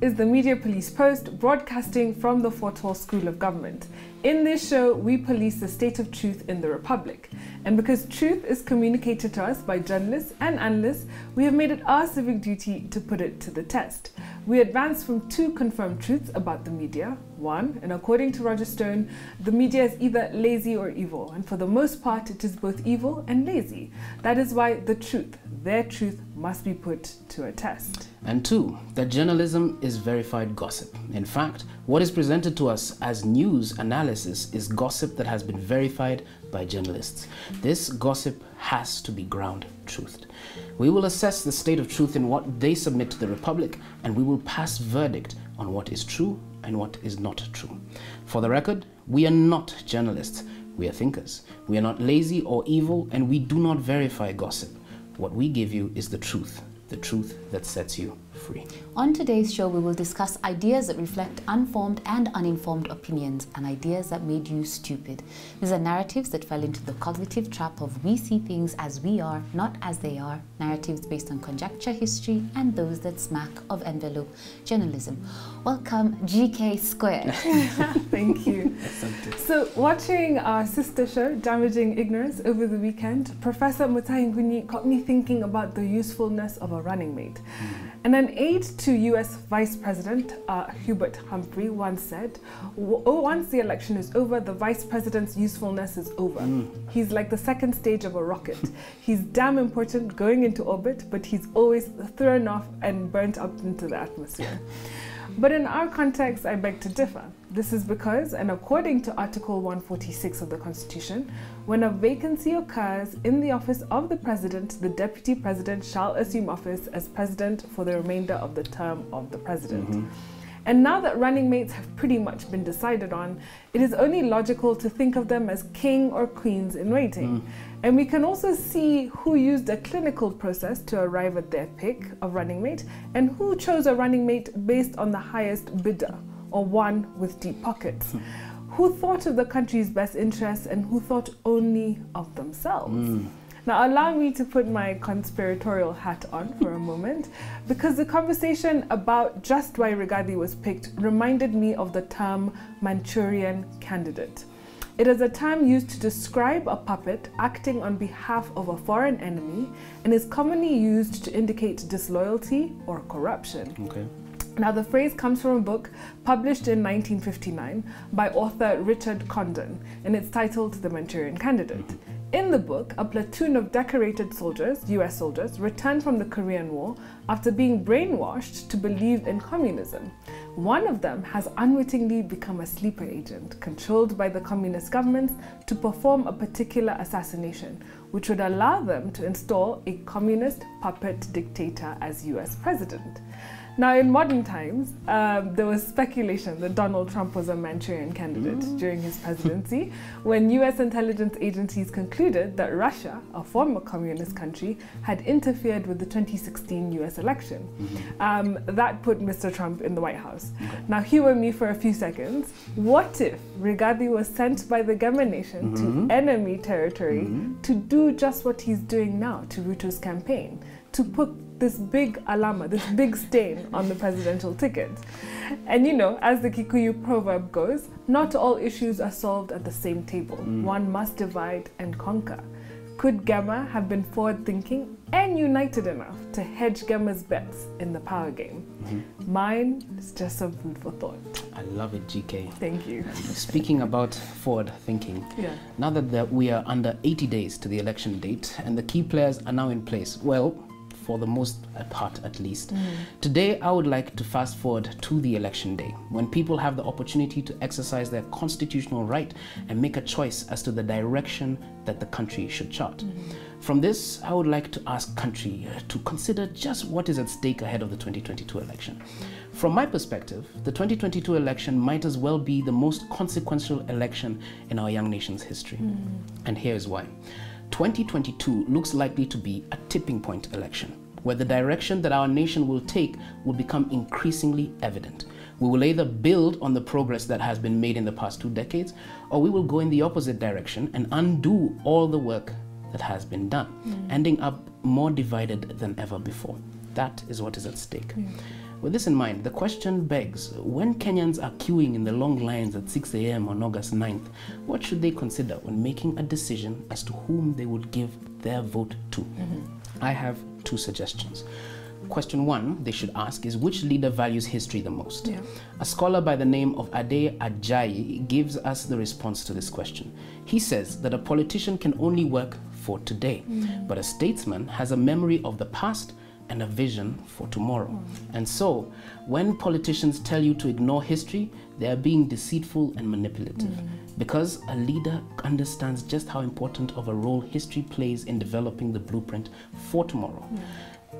is the Media Police Post, broadcasting from the Fort Hall School of Government. In this show, we police the state of truth in the Republic. And because truth is communicated to us by journalists and analysts, we have made it our civic duty to put it to the test. We advance from 2 confirmed truths about the media. 1, and according to Roger Stone, the media is either lazy or evil, and for the most part, it is both evil and lazy. That is why the truth, their truth, must be put to a test. And 2, that journalism is verified gossip. In fact, what is presented to us as news analysis is gossip that has been verified by journalists. This gossip has to be ground truthed. We will assess the state of truth in what they submit to the Republic, and we will pass verdict on what is true and what is not true. For the record, we are not journalists, we are thinkers. We are not lazy or evil, and we do not verify gossip. What we give you is the truth that sets you free. On today's show, we will discuss ideas that reflect unformed and uninformed opinions and ideas that made you stupid. These are narratives that fell into the cognitive trap of we see things as we are, not as they are, narratives based on conjecture, history, and those that smack of envelope journalism. Welcome, GK Squared. Thank you. So, watching our sister show, Damaging Ignorance, over the weekend, Professor Mutahinguni got me thinking about the usefulness of a running mate. And an aide to US Vice President Hubert Humphrey once said, once the election is over, the Vice President's usefulness is over. He's like the second stage of a rocket. He's damn important going into orbit, but he's always thrown off and burnt up into the atmosphere. But in our context, I beg to differ. This is because, and according to Article 146 of the Constitution, when a vacancy occurs in the office of the President, the Deputy President shall assume office as President for the remainder of the term of the President. And now that running mates have pretty much been decided on, it is only logical to think of them as king or queens in waiting. And we can also see who used a clinical process to arrive at their pick of running mate and who chose a running mate based on the highest bidder, or one with deep pockets. Who thought of the country's best interests and who thought only of themselves. Now, allow me to put my conspiratorial hat on for a moment, because the conversation about just why Rigathi was picked reminded me of the term Manchurian Candidate. It is a term used to describe a puppet acting on behalf of a foreign enemy and is commonly used to indicate disloyalty or corruption. Okay. Now, the phrase comes from a book published in 1959 by author Richard Condon, and it's titled The Manchurian Candidate. In the book, a platoon of decorated soldiers, US soldiers, returned from the Korean War after being brainwashed to believe in communism. One of them has unwittingly become a sleeper agent, controlled by the communist governments to perform a particular assassination, which would allow them to install a communist puppet dictator as US president. Now, in modern times, there was speculation that Donald Trump was a Manchurian candidate during his presidency, when US intelligence agencies concluded that Russia, a former communist country, had interfered with the 2016 US election. That put Mr. Trump in the White House. Now, humor me for a few seconds. What if Rigathi was sent by the Gema nation to enemy territory to do just what he's doing now to RUTO's campaign, to put this big alama, this big stain on the presidential ticket? And you know, as the Kikuyu proverb goes, not all issues are solved at the same table. One must divide and conquer. Could Gema have been forward-thinking and united enough to hedge Gema's bets in the power game? Mine is just some food for thought. I love it, GK. Thank you. Speaking about forward thinking, now that we are under 80 days to the election date and the key players are now in place, well, for the most part at least. Today, I would like to fast forward to the election day, when people have the opportunity to exercise their constitutional right and make a choice as to the direction that the country should chart. From this, I would like to ask country to consider just what is at stake ahead of the 2022 election. From my perspective, the 2022 election might as well be the most consequential election in our young nation's history. And here is why. 2022 looks likely to be a tipping point election, where the direction that our nation will take will become increasingly evident. We will either build on the progress that has been made in the past 2 decades, or we will go in the opposite direction and undo all the work that has been done, ending up more divided than ever before. That is what is at stake. With this in mind, the question begs, when Kenyans are queuing in the long lines at 6 a.m. on August 9th, what should they consider when making a decision as to whom they would give their vote to? I have 2 suggestions. Question 1 they should ask is, which leader values history the most? A scholar by the name of Ade Ajayi gives us the response to this question. He says that a politician can only work for today, but a statesman has a memory of the past and a vision for tomorrow. And so, when politicians tell you to ignore history, they are being deceitful and manipulative. Because a leader understands just how important of a role history plays in developing the blueprint for tomorrow.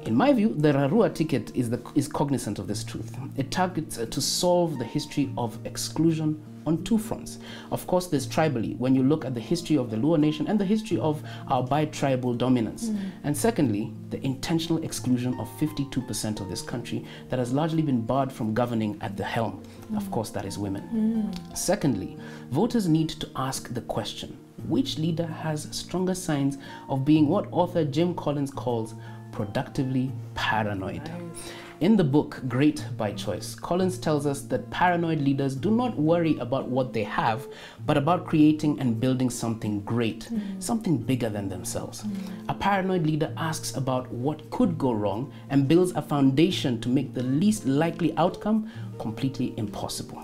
In my view, the RUTO ticket is cognizant of this truth. It targets to solve the history of exclusion on 2 fronts. Of course, there's tribally, when you look at the history of the Luo nation and the history of our bi-tribal dominance. And secondly, the intentional exclusion of 52% of this country that has largely been barred from governing at the helm. Of course, that is women. Secondly, voters need to ask the question, which leader has stronger signs of being what author Jim Collins calls productively paranoid? In the book, Great by Choice, Collins tells us that paranoid leaders do not worry about what they have, but about creating and building something great, something bigger than themselves. A paranoid leader asks about what could go wrong and builds a foundation to make the least likely outcome completely impossible.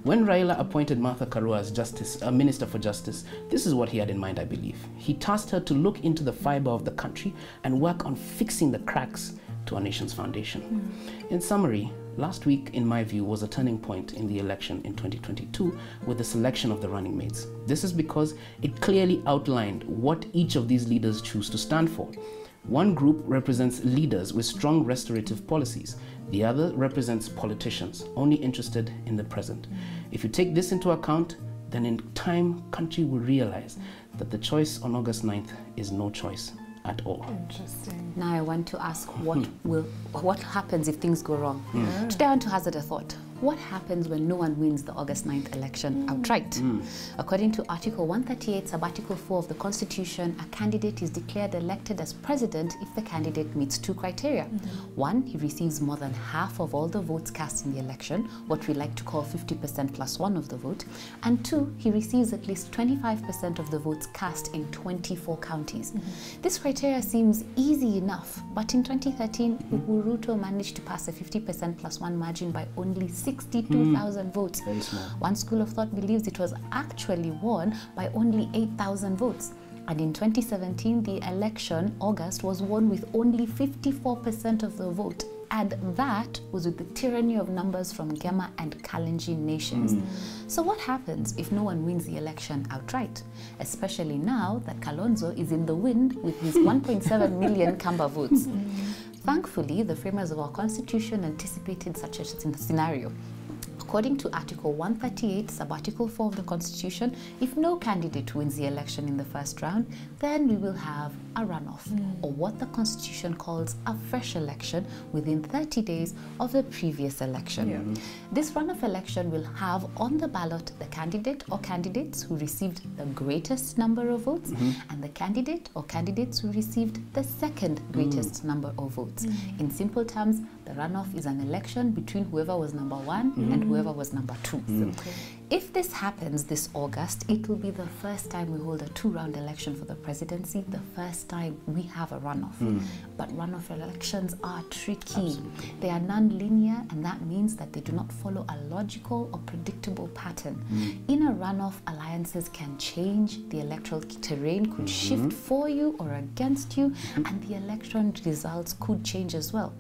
When RAILA appointed Martha Karua as Minister for Justice, this is what he had in mind, I believe. He tasked her to look into the fiber of the country and work on fixing the cracks to our nation's foundation. In summary, last week, in my view, was a turning point in the election in 2022 with the selection of the running mates. This is because it clearly outlined what each of these leaders choose to stand for. One group represents leaders with strong restorative policies. The other represents politicians, only interested in the present. If you take this into account, then in time, country will realize that the choice on August 9th is no choice at all. Interesting. Now I want to ask what happens if things go wrong? Today I want to hazard a thought. What happens when no one wins the August 9th election outright? According to Article 138, Sub-Article 4 of the Constitution, a candidate is declared elected as president if the candidate meets 2 criteria. 1, he receives more than half of all the votes cast in the election, what we like to call 50% plus 1 of the vote. And 2, he receives at least 25% of the votes cast in 24 counties. This criteria seems easy enough, but in 2013, RUTO managed to pass a 50% plus 1 margin by only 62,000 votes. Very small. One school of thought believes it was actually won by only 8,000 votes. And in 2017, the election, August, was won with only 54% of the vote. And that was with the tyranny of numbers from Gema and Kalenjin nations. So what happens if no one wins the election outright? Especially now that Kalonzo is in the wind with his 1.7 million Kamba votes. Thankfully, the framers of our constitution anticipated such a scenario. According to Article 138, Sub-Article 4 of the Constitution, if no candidate wins the election in the first round, then we will have a runoff, or what the Constitution calls a fresh election within 30 days of the previous election. This runoff election will have on the ballot the candidate or candidates who received the greatest number of votes and the candidate or candidates who received the second greatest number of votes. In simple terms, the runoff is an election between whoever was number 1 and whoever was number 2. If this happens this August, it will be the first time we hold a 2-round election for the presidency, the first time we have a runoff. But runoff elections are tricky. They are non-linear, and that means that they do not follow a logical or predictable pattern. In a runoff, alliances can change, the electoral terrain could shift for you or against you, and the election results could change as well.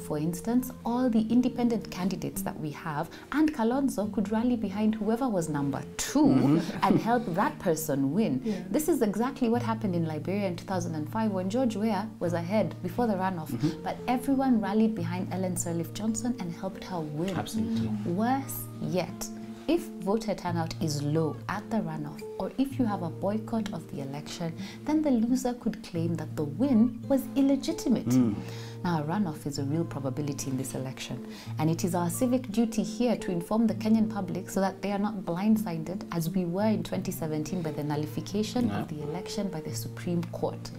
For instance, all the independent candidates that we have and Kalonzo could rally behind whoever was number 2 and help that person win. This is exactly what happened in Liberia in 2005 when George Weah was ahead before the runoff, but everyone rallied behind Ellen Sirleaf Johnson and helped her win. Absolutely. Worse yet, if voter turnout is low at the runoff, or if you have a boycott of the election, then the loser could claim that the win was illegitimate. Now, a runoff is a real probability in this election, and it is our civic duty here to inform the Kenyan public so that they are not blindsided, as we were in 2017 by the nullification of the election by the Supreme Court.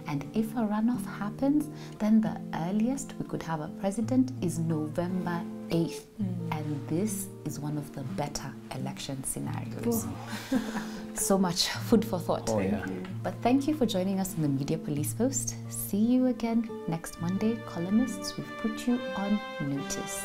And if a runoff happens, then the earliest we could have a president is November 8th. And this is one of the better election scenarios. So much food for thought. But thank you for joining us in the Media Police Post. See you again next Monday. Columnists, we've put you on notice.